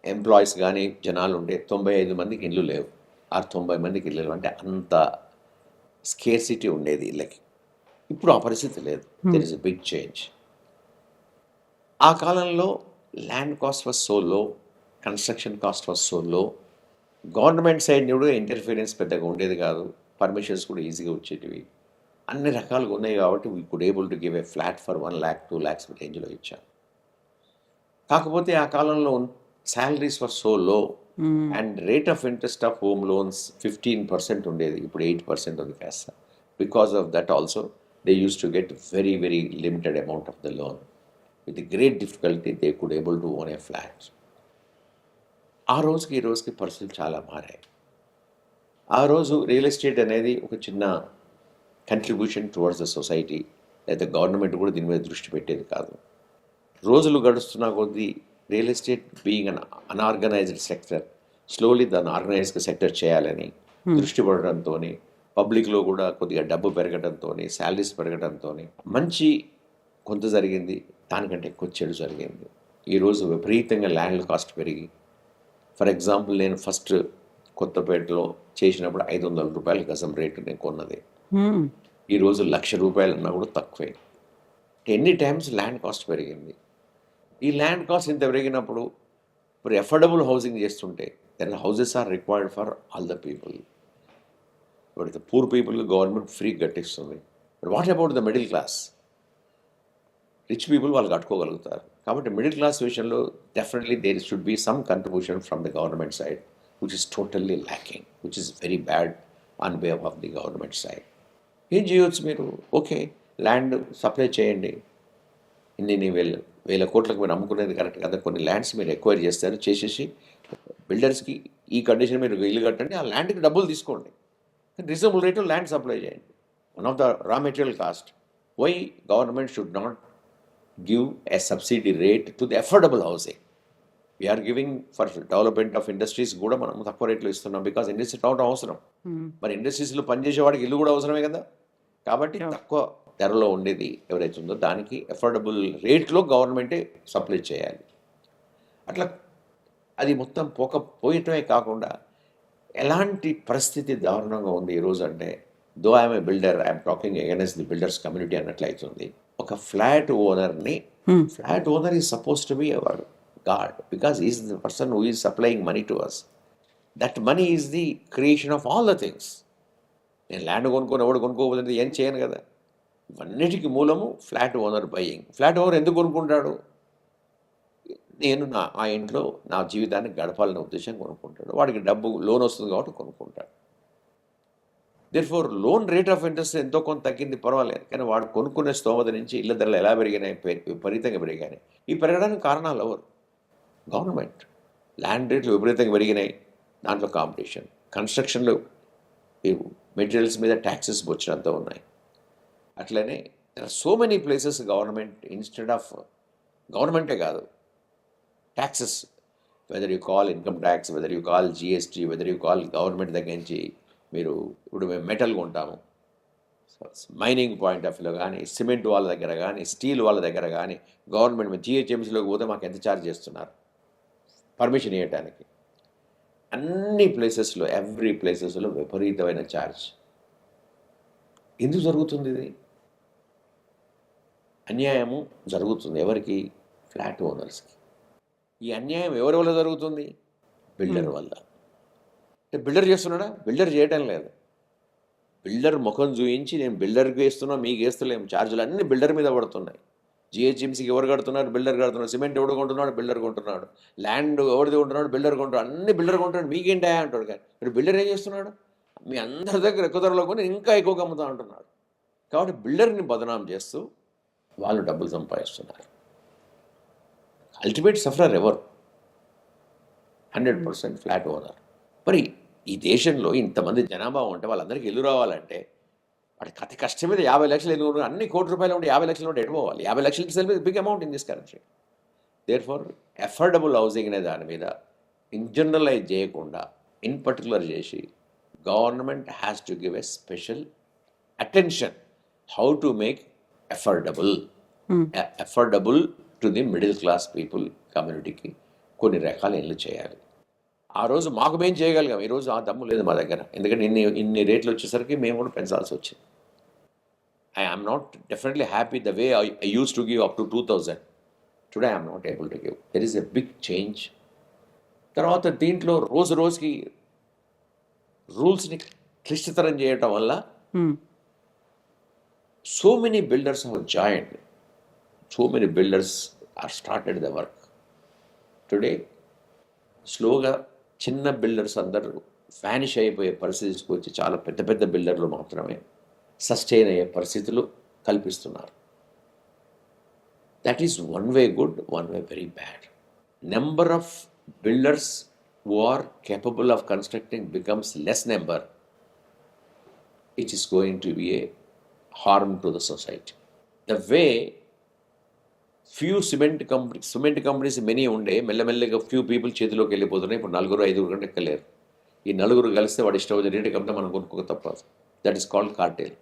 ఎంప్లాయీస్ కానీ జనాలు ఉంటే 95 మందికి ఇల్లు లేవు, 90 మందికి ఇల్లు లేవు. అంటే అంత స్కేర్సిటీ ఉండేది ఇళ్ళకి. ఇప్పుడు ఆ పరిస్థితి లేదు. There is a big change. ఆ కాలంలో land cost was so low, construction cost was so low, government side కూడా ఇంటర్ఫీరెన్స్ పెద్దగా ఉండేది కాదు, పర్మిషన్స్ కూడా ఈజీగా వచ్చేటివి, అన్ని రకాలుగా ఉన్నాయి. కాబట్టి we could able to give a flat for 1 lakh 2 lakhs రేంజ్లో ఇచ్చాం. కాకపోతే ఆ కాలంలో salaries were so low and rate of interest of home loans 15% ఉండేది, ఇప్పుడు 8% ఉంది కాస్త. Because of that also they used to get very very limited amount of the loan. With great difficulty they could able to own a flat. ఆ రోజుకి ఈ రోజుకి పరిస్థితులు చాలా మారాయి. ఆ రోజు రియల్ ఎస్టేట్ అనేది ఒక చిన్న కంట్రిబ్యూషన్ టువర్డ్స్ ద సొసైటీ, లేదా గవర్నమెంట్ కూడా దీని మీద దృష్టి పెట్టేది కాదు. రోజులు గడుస్తున్న కొద్దీ real estate being an unorganised sector, slowly దాన్ని ఆర్గనైజ్డ్ సెక్టర్ చేయాలని దృష్టి పడడంతో, పబ్లిక్లో కూడా కొద్దిగా డబ్బు పెరగడంతో, శాలరీస్ పెరగడంతో మంచి కొంత జరిగింది, దానికంటే ఎక్కువ చెడు జరిగింది. ఈరోజు విపరీతంగా ల్యాండ్ కాస్ట్ పెరిగి, ఫర్ ఎగ్జాంపుల్ నేను ఫస్ట్ కొత్తపేటలో చేసినప్పుడు 500 రూపాయల గజం రేటు నేను కొన్నది. ఈరోజు 1,00,000 రూపాయలు అన్నా కూడా తక్కువే. ఎన్ని టైమ్స్ ల్యాండ్ కాస్ట్ పెరిగింది. ఈ ల్యాండ్ కాస్ట్ ఇంత పెరిగినప్పుడు మరి అఫోర్డబుల్ హౌసింగ్ చేస్తుంటే then houses are required for all the people. ఇప్పుడు పూర్ పీపుల్ గవర్నమెంట్ ఫ్రీ కట్టిస్తుంది. But what about the middle class? Rich people వాళ్ళు కట్టుకోగలుగుతారు. కాబట్టి మిడిల్ క్లాస్ విషయంలో definitely there should be some contribution from the government side, which is totally lacking, which is very bad on behalf of the government side. ఏం చేయవచ్చు మీరు? ఓకే, ల్యాండ్ సప్లై చేయండి. ఇన్ని వేల కోట్లకు మీరు అమ్ముకునేది కరెక్ట్ కదా. కొన్ని ల్యాండ్స్ మీరు ఎక్వైర్ చేస్తారు, చేసేసి బిల్డర్స్కి ఈ కండిషన్ మీరు ఇల్లు కట్టండి, ఆ ల్యాండ్కి డబ్బులు తీసుకోండి, రీజనబుల్ రేట్లో ల్యాండ్ సప్లై చేయండి. One of the raw material cost. Why government should not give a subsidy rate to the affordable housing? We are giving for development of industries కూడా మనం తక్కువ రేట్లో ఇస్తున్నాం, బికాస్ ఇండస్ట్రీ రావడం అవసరం. మరి ఇండస్ట్రీస్లో పనిచేసే వాడికి ఇల్లు కూడా అవసరమే కదా. కాబట్టి తక్కువ ధరలో ఉండేది ఎవరైతే ఉందో దానికి అఫోర్డబుల్ రేట్లో గవర్నమెంటే సప్లై చేయాలి. అట్లా అది మొత్తం పోయటమే కాకుండా ఎలాంటి పరిస్థితి దారుణంగా ఉంది ఈరోజు అంటే, though I'm a builder, I'm talking against the builders community అన్నట్లయితుంది. ఒక ఫ్లాట్ ఓనర్ని, flat owner is suppose to be our god, because is the person who is supplying money to us. That money is the creation of all the things. నేను ల్యాండ్ కొనుక్కొని ఎవడు కొనుక్కోకపోతే ఏం చేయను కదా. ఇవన్నిటికీ మూలము flat owner buying. Flat owner ఎందుకు కొనుక్కుంటాడు? నేను ఆ ఇంట్లో నా జీవితాన్ని గడపాలనే ఉద్దేశం కొనుక్కుంటాడు. వాడికి డబ్బు లోన్ వస్తుంది కాబట్టి కొనుక్కుంటాడు. Therefore loan rate of interest ఎంతో కొంత తగ్గింది, పర్వాలేదు. కానీ వాడు కొనుక్కునే స్తోమత నుంచి ఇళ్ళ ధరలు ఎలా పెరిగినాయి, విపరీతంగా పెరిగాయి. ఈ పెరగడానికి కారణాలు ఎవరు? గవర్నమెంట్. ల్యాండ్ రేట్లు విపరీతంగా పెరిగినాయి, దాంట్లో కాంపిటీషన్. కన్స్ట్రక్షన్లో మెటీరియల్స్ మీద ట్యాక్సెస్ వచ్చినంత ఉన్నాయి. అట్లనే so many places government instead of, గవర్నమెంటే కాదు, taxes, whether you call income tax, whether you call GST, whether you call government దగ్గర నుంచి మీరు ఇప్పుడు మేము మెటల్ కొంటాము, మైనింగ్ పాయింట్ ఆఫ్ వ్యూలో కానీ, సిమెంట్ వాళ్ళ దగ్గర కానీ, స్టీల్ వాళ్ళ దగ్గర కానీ, గవర్నమెంట్ జిహెచ్ఎంసీలోకి పోతే మాకు ఎంత ఛార్జ్ చేస్తున్నారు పర్మిషన్ ఇవ్వటానికి. అన్ని ప్లేసెస్లో, ఎవ్రీ ప్లేసెస్లో విపరీతమైన ఛార్జ్. ఎందుకు జరుగుతుంది ఇది? అన్యాయము జరుగుతుంది. ఎవరికి? ఫ్లాట్ ఓనర్స్కి. ఈ అన్యాయం ఎవరి వల్ల జరుగుతుంది? బిల్డర్ వల్ల. అంటే బిల్డర్ చేస్తున్నాడా? బిల్డర్ చేయటం లేదు. బిల్డర్ ముఖం చూయించి నేను బిల్డర్కి వేస్తున్నా, మీకు వేస్తలేము, ఛార్జీలు అన్నీ బిల్డర్ మీద పడుతున్నాయి. జిహెచ్ఎంసీకి ఎవరు కడుతున్నారు? బిల్డర్ కడుతున్నాడు. సిమెంట్ ఎవడు కొంటున్నాడు? బిల్డర్ కొంటున్నాడు. ల్యాండ్ ఎవరిది కొంటున్నాడు? బిల్డర్ కొంటున్నాడు. అన్ని బిల్డర్ కొంటున్నాడు. మీకేంటా అంటాడు. కానీ ఇప్పుడు బిల్డర్ ఏం చేస్తున్నాడు? మీ అందరి దగ్గర ఎక్కువ ధరలో కొని ఇంకా ఎక్కువగా అమ్ముతా అంటున్నాడు. కాబట్టి బిల్డర్ని బదనాం చేస్తూ వాళ్ళు డబ్బులు సంపాదిస్తున్నారు. అల్టిమేట్ సఫరర్ ఎవరు? 100% ఫ్లాట్ ఓనర్. మరి ఈ దేశంలో ఇంతమంది జనాభా ఉంటే వాళ్ళందరికీ ఇల్లు రావాలంటే వాడికి అతి కష్టం మీద 50 లక్షలు ఇల్లు, అన్ని కోటి రూపాయలు ఉంటే 50 లక్షలు ఉంటే ఎటుపోవాలి? 50 లక్షలకి sell big amount in this country. Therefore affordable housing అనే దాని మీద ఇన్ జనరలైజ్ చేయకుండా ఇన్ పర్టికులర్ చేసి government has to give a special attention how to make affordable to the middle class people కమ్యూనిటీకి కొన్ని రకాల ఇల్లు చేయాలి. ఆ రోజు మాకు మేము చేయగలిగాం, ఈరోజు ఆ దమ్ము లేదు మా దగ్గర. ఎందుకంటే ఇన్ని రేట్లు వచ్చేసరికి మేము కూడా పెంచాల్సి వచ్చింది. I am not definitely happy the way I use to give up to 2000. Today I'm not able to give. There is a big change. తర్వాత దీంట్లో రోజు రోజుకి రూల్స్ని క్లిష్టతరం చేయటం వల్ల so many builders have joined. So many builders are started the work. Today, స్లోగా చిన్న బిల్డర్స్ అందరూ వ్యానిష్ అయిపోయే పరిస్థితికి వచ్చి చాలా పెద్ద పెద్ద బిల్డర్లు మాత్రమే సస్టైన్ అయ్యే పరిస్థితులు కల్పిస్తున్నారు. That is one way good, one way very bad. Number of builders who are capable of constructing becomes less number, which is going to be a harm to the society. The way few cement companies many ఉండే మెల్లమెల్లగా ఫ్యూ పీపుల్ చేతిలోకి వెళ్ళిపోతున్నాయి. ఇప్పుడు 4-5 కంటే ఎక్కలేరు. ఈ 4 కలిస్తే వాడు ఇష్టం వచ్చే రేటు కంటే మనం కొనుక్కోక తప్పదు. That is called cartel.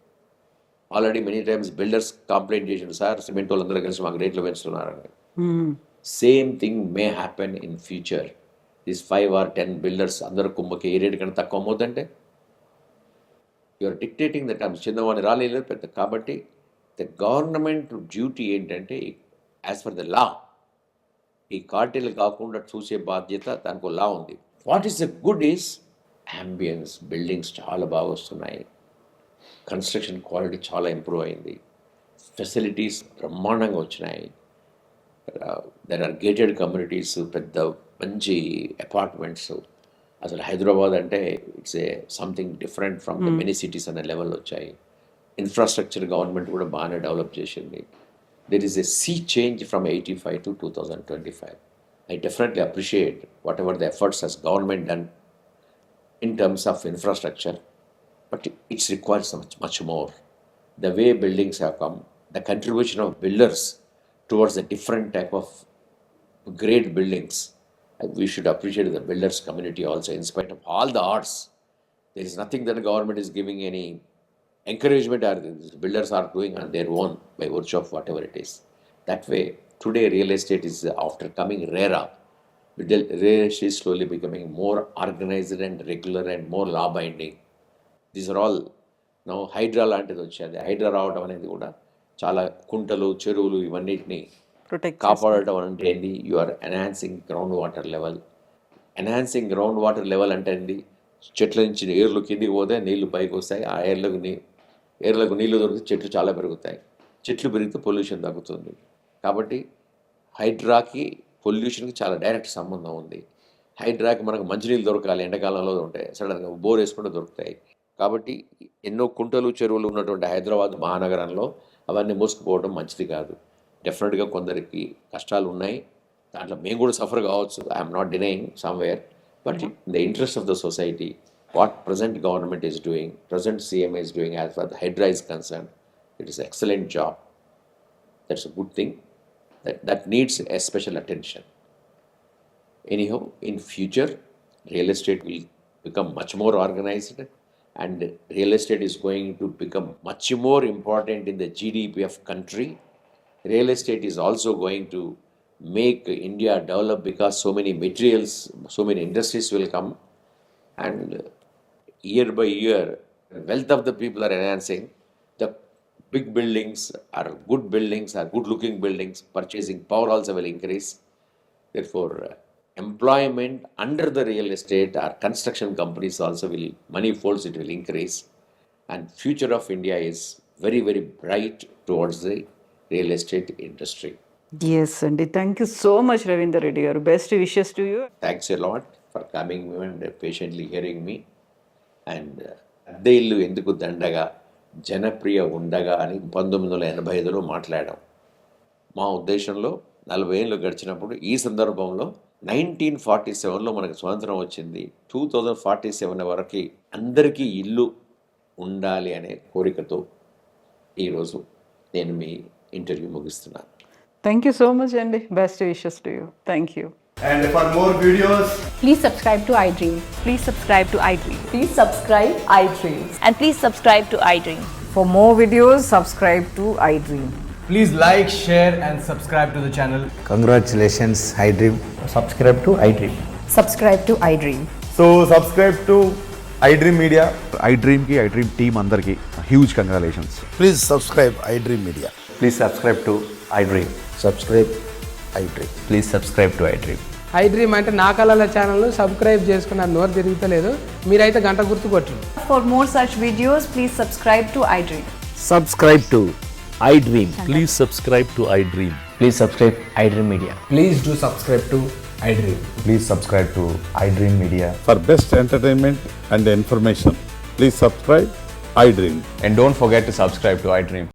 Already many times builders complaint చేసిండు, సార్ సిమెంట్ వాళ్ళందరూ కలిసి మాకు రేట్లు పెంచుతున్నారని. Same thing may happen in future. These 5 or 10 builders అందరూ కుమ్మకి ఏ రేటు కన్నా తక్కువ అమ్మవుతుందంటే యూఆర్ డిక్టేటింగ్ దట్ చిన్నవాడిని రాలేదు పెద్ద. కాబట్టి ద గవర్నమెంట్ డ్యూటీ ఏంటంటే, యాజ్ ఫర్ ద లా, ఈ కార్టెల్ కాకుండా చూసే బాధ్యత దానికి లా ఉంది. What is the good is ambience, buildings చాలా బాగా వస్తున్నాయి, కన్స్ట్రక్షన్ క్వాలిటీ చాలా ఇంప్రూవ్ అయింది, ఫెసిలిటీస్ బ్రహ్మాండంగా వచ్చినాయి. దెర్ ఆర్ గేటెడ్ కమ్యూనిటీస్, పెద్ద మంచి అపార్ట్మెంట్స్. అసలు హైదరాబాద్ అంటే it's a something different from the many cities అనే లెవెల్ వచ్చాయి. ఇన్ఫ్రాస్ట్రక్చర్ గవర్నమెంట్ కూడా బాగానే డెవలప్ చేసింది. There is a sea change from 85 to 2025. I definitely appreciate whatever the efforts has government done in terms of infrastructure, but it requires much more. The way buildings have come, the contribution of builders towards a different type of great buildings, we should appreciate the builders community also. In spite of all the odds, there is nothing that the government is giving any encouragement, or the builders are doing on their own by virtue of whatever it is. That way, today real estate is, after coming RERA, real estate is slowly becoming more organized and regular and more law binding. These are all now HYDRAA లాంటిది వచ్చేది. హైడ్రా రావడం అనేది కూడా చాలా కుంటలు, చెరువులు ఇవన్నిటిని ప్రొటెక్ట్ కాపాడటం అంటే ఏంటి, you are enhancing ground water level. Enhancing ground water level అంటే ఏంటి, చెట్ల నుంచి ఏర్లు కిందికి పోతే నీళ్లు పైకి వస్తాయి, ఆ ఏర్లకు నీళ్లు దొరికితే చెట్లు చాలా పెరుగుతాయి, చెట్లు పెరిగితే పొల్యూషన్ తగ్గుతుంది. కాబట్టి హైడ్రాకి పొల్యూషన్కి చాలా డైరెక్ట్ సంబంధం ఉంది. హైడ్రాకి మనకు మంచినీళ్ళు దొరకాలి, ఎండాకాలంలో ఉంటాయి, సడన్గా బోర్ వేసుకుంటే దొరుకుతాయి. కాబట్టి ఎన్నో కుంటలు, చెరువులు ఉన్నటువంటి హైదరాబాద్ మహానగరంలో అవన్నీ మూసుకుపోవడం మంచిది కాదు. డెఫినెట్గా కొందరికి కష్టాలు ఉన్నాయి, దాంట్లో మేము కూడా సఫర్ కావచ్చు. I'm not denying somewhere, but in the interest of the society, what present government is doing, present CM is doing as far as the Hydra is concerned, it is an excellent job. That's a good thing. That needs a special attention. Anyhow, in future, real estate will become much more organized, and real estate is going to become much more important in the GDP of country. Real estate is also going to make India develop, because so many materials, so many industries will come, and year by year, wealth of the people are enhancing. The big buildings are good buildings, are good looking buildings, purchasing power also will increase. Therefore, employment under the real estate or construction companies also will, money folds, it will increase. And future of India is very, very bright towards the real estate industry. Yes అండి, thank you so much Ravinder Reddy గారు. Best wishes to you. Thanks a lot for coming and patiently hearing me. And అద్దె ఇల్లు ఎందుకు దండగా, జనప్రియ ఉండగా అని 1985లో మాట్లాడాం. మా ఉద్దేశంలో 40 ఏళ్ళు గడిచినప్పుడు, ఈ సందర్భంలో 1947లో మనకు స్వాతంత్రం వచ్చింది, 2047 వరకు అందరికీ ఇల్లు ఉండాలి అనే కోరికతో ఈరోజు నేను మీ ఇంటర్వ్యూ ముగిస్తున్నాను. థ్యాంక్ యూ సో మచ్ అండి. Best wishes to you. Thank you. And for more videos, Please subscribe to iDream. Please subscribe to iDream. Please subscribe iDream. And please subscribe to iDream. For more videos, subscribe to iDream. please like, share and subscribe to the channel. Congratulations, iDream. Subscribe to iDream. Subscribe to iDream. So subscribe to iDream Media. iDream ki, iDream team andarki huge congratulations. Please subscribe iDream Media. Please subscribe to iDream. Subscribe iDream. Please subscribe to iDream. iDream అంటే నా కళల ఛానల్ సబ్స్క్రైబ్ చేసుకున్న నోరు తిరుగుతలేదు, మీరైతే గంట గుర్తు కొట్టండి. For more such videos, please subscribe to iDream. Subscribe to iDream. Please subscribe to iDream. Please subscribe iDream Media. Please do subscribe to iDream. Please subscribe to iDream Media. For best entertainment and information, please subscribe iDream. And don't forget to subscribe to iDream.